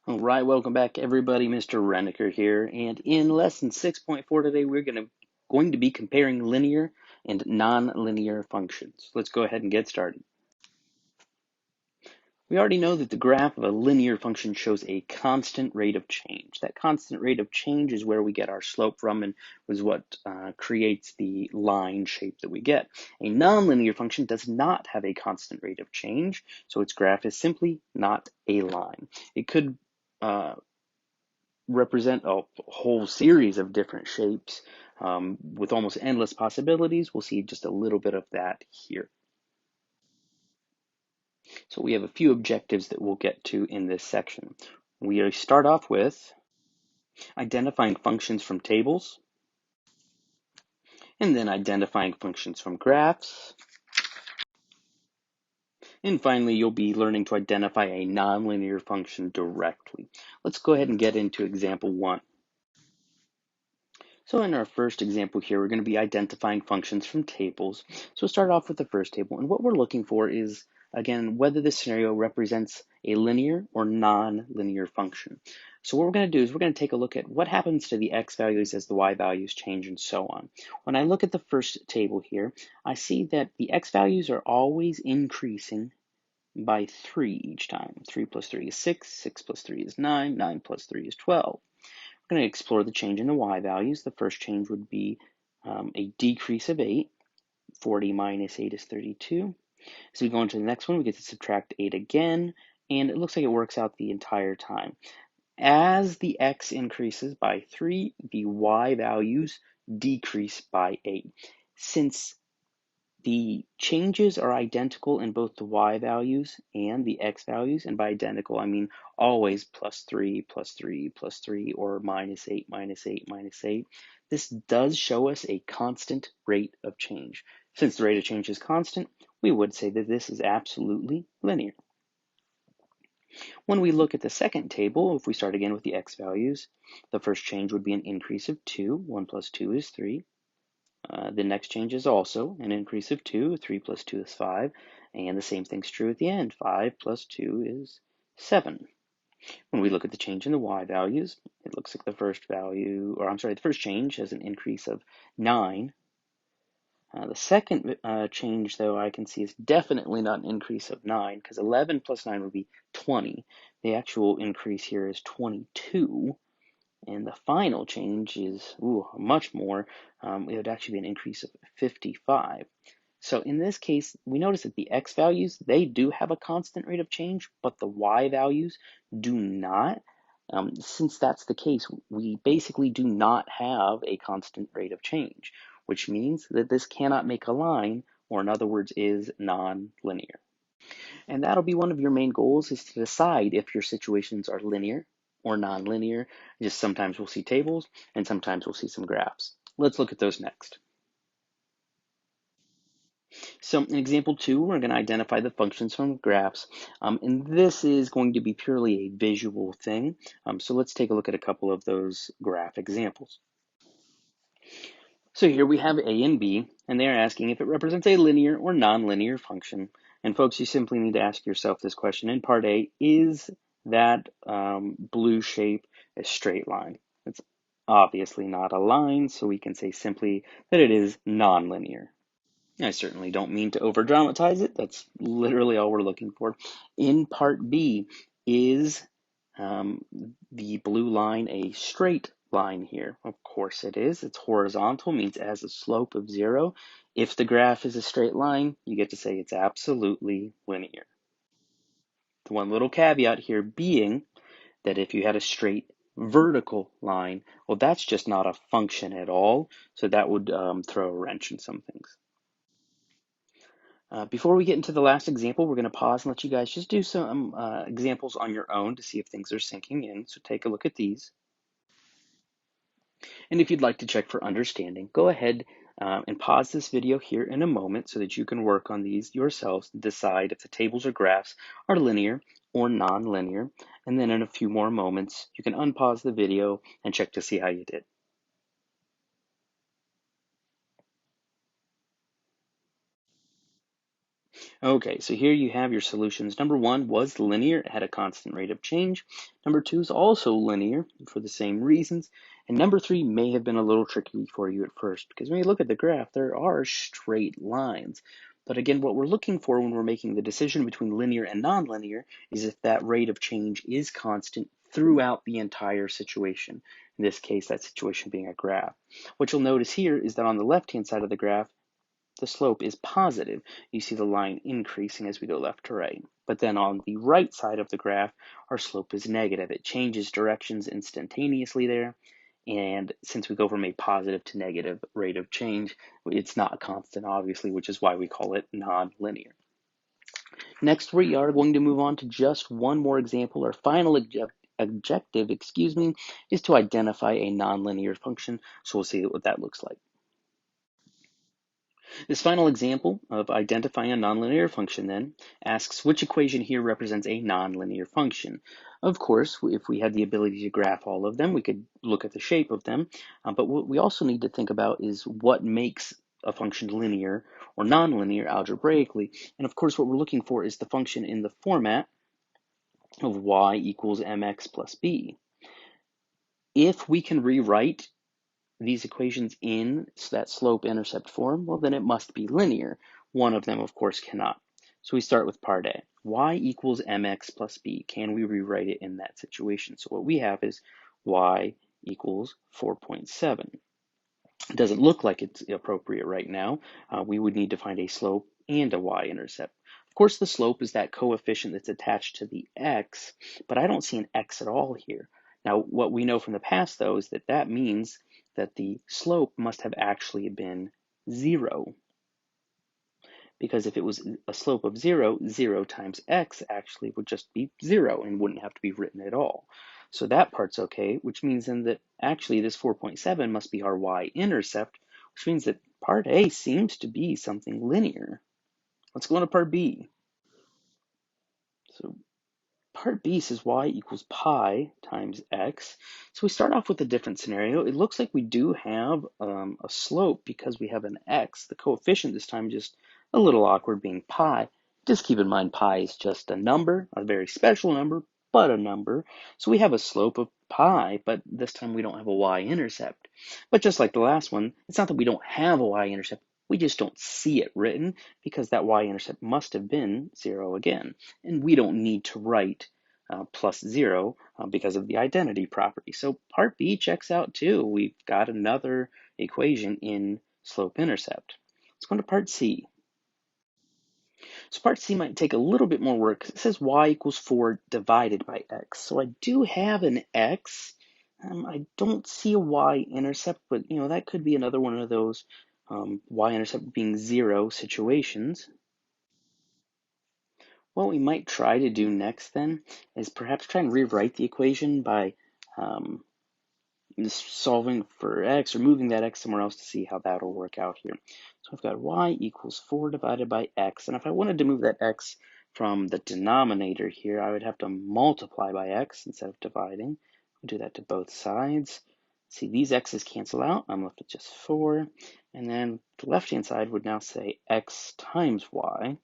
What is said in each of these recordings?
All right, welcome back everybody. Mr. Renneker here, and in lesson 6.4 today we're going to be comparing linear and non-linear functions. Let's go ahead and get started. We already know that the graph of a linear function shows a constant rate of change. That constant rate of change is where we get our slope from and was what creates the line shape that we get. A non-linear function does not have a constant rate of change, so its graph is simply not a line. It could represent a whole series of different shapes with almost endless possibilities. We'll see just a little bit of that here. So we have a few objectives that we'll get to in this section. We start off with identifying functions from tables, and then identifying functions from graphs. And finally, you'll be learning to identify a nonlinear function directly. Let's go ahead and get into example 1. So in our first example here, we're going to be identifying functions from tables. So we'll start off with the first table. And what we're looking for is, again, whether this scenario represents a linear or non-linear function. So what we're going to do is we're going to take a look at what happens to the x values as the y values change and so on. When I look at the first table here, I see that the x values are always increasing by 3 each time. 3 plus 3 is 6, 6 plus 3 is 9, 9 plus 3 is 12. We're going to explore the change in the y values. The first change would be a decrease of 8. 40 minus 8 is 32. As we go into the next one, we get to subtract 8 again, and it looks like it works out the entire time. As the x increases by 3, the y values decrease by 8. Since the changes are identical in both the y values and the x values, and by identical I mean always plus 3, plus 3, plus 3, or minus 8, minus 8, minus 8. This does show us a constant rate of change. Since the rate of change is constant, we would say that this is absolutely linear. When we look at the second table, if we start again with the x values, the first change would be an increase of 2. 1 plus 2 is 3. The next change is also an increase of 2. 3 plus 2 is 5. And the same thing's true at the end. 5 plus 2 is 7. When we look at the change in the y values, it looks like the first change has an increase of 9. The second change, though, I can see is definitely not an increase of 9, because 11 plus 9 would be 20. The actual increase here is 22. And the final change is much more. It would actually be an increase of 55. So in this case, we notice that the x values, they do have a constant rate of change, but the y values do not. Since that's the case, we basically do not have a constant rate of change, which means that this cannot make a line, or in other words, is non-linear. And that'll be one of your main goals, is to decide if your situations are linear or non-linear. Just sometimes we'll see tables and sometimes we'll see some graphs. Let's look at those next. So in example 2, we're going to identify the functions from graphs. And this is going to be purely a visual thing. So let's take a look at a couple of those graph examples. So here we have a and b, and they're asking if it represents a linear or non-linear function. And folks, you simply need to ask yourself this question in part A: is that blue shape a straight line? It's obviously not a line, so we can say simply that it is non-linear. I certainly don't mean to over-dramatize it. That's literally all we're looking for. In part B, is the blue line a straight line here? Of course it is. It's horizontal, means it has a slope of 0. If the graph is a straight line, you get to say it's absolutely linear. The one little caveat here being that if you had a straight vertical line, well, that's just not a function at all. So that would throw a wrench in some things. Before we get into the last example, we're going to pause and let you guys just do some examples on your own to see if things are sinking in. So take a look at these. And if you'd like to check for understanding, go ahead and pause this video here in a moment so that you can work on these yourselves and decide if the tables or graphs are linear or non-linear. And then in a few more moments, you can unpause the video and check to see how you did. Okay, so here you have your solutions. Number one was linear, it had a constant rate of change. Number two is also linear for the same reasons. And number three may have been a little tricky for you at first because when you look at the graph, there are straight lines. But again, what we're looking for when we're making the decision between linear and nonlinear is if that rate of change is constant throughout the entire situation. In this case, that situation being a graph. What you'll notice here is that on the left-hand side of the graph, the slope is positive. You see the line increasing as we go left to right. But then on the right side of the graph, our slope is negative. It changes directions instantaneously there. And since we go from a positive to negative rate of change, it's not constant, obviously, which is why we call it nonlinear. Next, we are going to move on to just one more example. Our final objective, is to identify a nonlinear function. So we'll see what that looks like. This final example of identifying a nonlinear function then asks which equation here represents a nonlinear function. Of course, if we had the ability to graph all of them, we could look at the shape of them, but what we also need to think about is what makes a function linear or nonlinear algebraically. And of course, what we're looking for is the function in the format of y equals mx plus b. If we can rewrite these equations in that slope-intercept form, well, then it must be linear. One of them, of course, cannot. So we start with part A. Y equals mx plus b. Can we rewrite it in that situation? So what we have is y equals 4.7. It doesn't look like it's appropriate right now. We would need to find a slope and a y-intercept. Of course, the slope is that coefficient that's attached to the x, but I don't see an x at all here. Now, what we know from the past, though, is that that means that the slope must have actually been 0. Because if it was a slope of 0, 0 times x actually would just be 0 and wouldn't have to be written at all. So that part's okay, which means then that actually this 4.7 must be our y-intercept, which means that part A seems to be something linear. Let's go on to part B. So part B says y equals pi times x. So we start off with a different scenario. It looks like we do have a slope because we have an x. The coefficient this time just a little awkward being pi. Just keep in mind pi is just a number, a very special number, but a number. So we have a slope of pi, but this time we don't have a y-intercept. But just like the last one, it's not that we don't have a y-intercept. We just don't see it written because that y-intercept must have been 0 again. And we don't need to write plus 0 because of the identity property. So part B checks out too. We've got another equation in slope-intercept. Let's go to part C. So part C might take a little bit more work. It says y equals 4 divided by x. So I do have an x. I don't see a y-intercept, but that could be another one of those y-intercept being 0 situations. What we might try to do next then is perhaps try and rewrite the equation by solving for x or moving that x somewhere else to see how that'll work out here. So I've got y equals 4 divided by x, and if I wanted to move that x from the denominator here, I would have to multiply by x instead of dividing. I'll do that to both sides. See, these x's cancel out. I'm left with just 4. And then the left-hand side would now say x times y.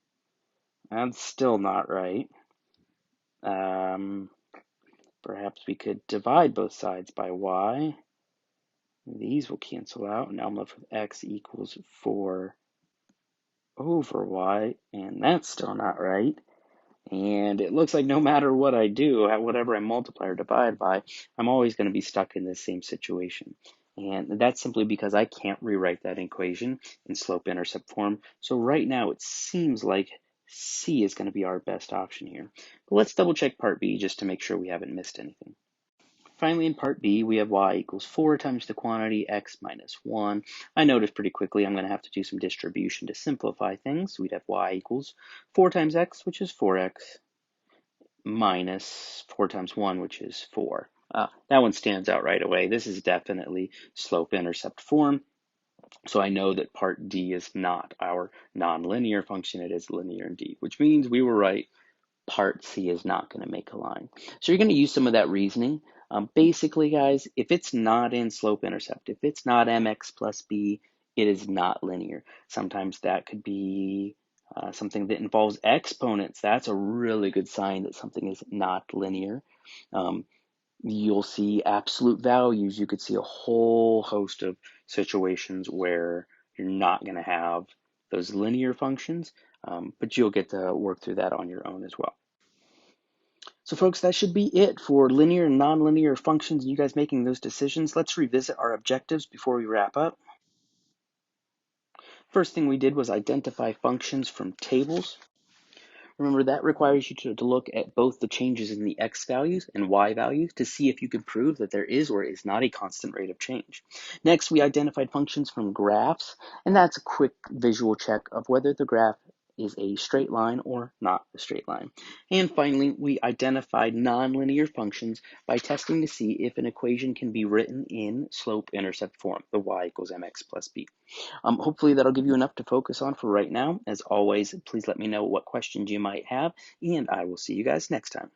That's still not right. Perhaps we could divide both sides by y. These will cancel out. Now I'm left with x equals 4 over y, and that's still not right. And it looks like no matter what I do, whatever I multiply or divide by, I'm always going to be stuck in this same situation. And that's simply because I can't rewrite that equation in slope-intercept form. So right now it seems like C is going to be our best option here. But let's double check part B just to make sure we haven't missed anything. Finally, in part B, we have y equals 4 times the quantity x minus 1. I noticed pretty quickly I'm going to have to do some distribution to simplify things. So we'd have y equals 4 times x, which is 4x, minus 4 times 1, which is 4. That one stands out right away. This is definitely slope-intercept form. So I know that part D is not our nonlinear function. It is linear indeed, which means we were right. Part C is not going to make a line. So you're going to use some of that reasoning. Basically, guys, if it's not in slope-intercept, if it's not mx plus b, it is not linear. Sometimes that could be Something that involves exponents, that's a really good sign that something is not linear. Um, you'll see absolute values. You could see a whole host of situations where you're not going to have those linear functions, but you'll get to work through that on your own as well. So folks, that should be it for linear and nonlinear functions and you guys making those decisions. Let's revisit our objectives before we wrap up. First thing we did was identify functions from tables. Remember, that requires you to look at both the changes in the x values and y values to see if you can prove that there is or is not a constant rate of change. Next, we identified functions from graphs, and that's a quick visual check of whether the graph is a straight line or not a straight line. And finally, we identified nonlinear functions by testing to see if an equation can be written in slope-intercept form, the y equals mx plus b. Hopefully that'll give you enough to focus on for right now. As always, please let me know what questions you might have, and I will see you guys next time.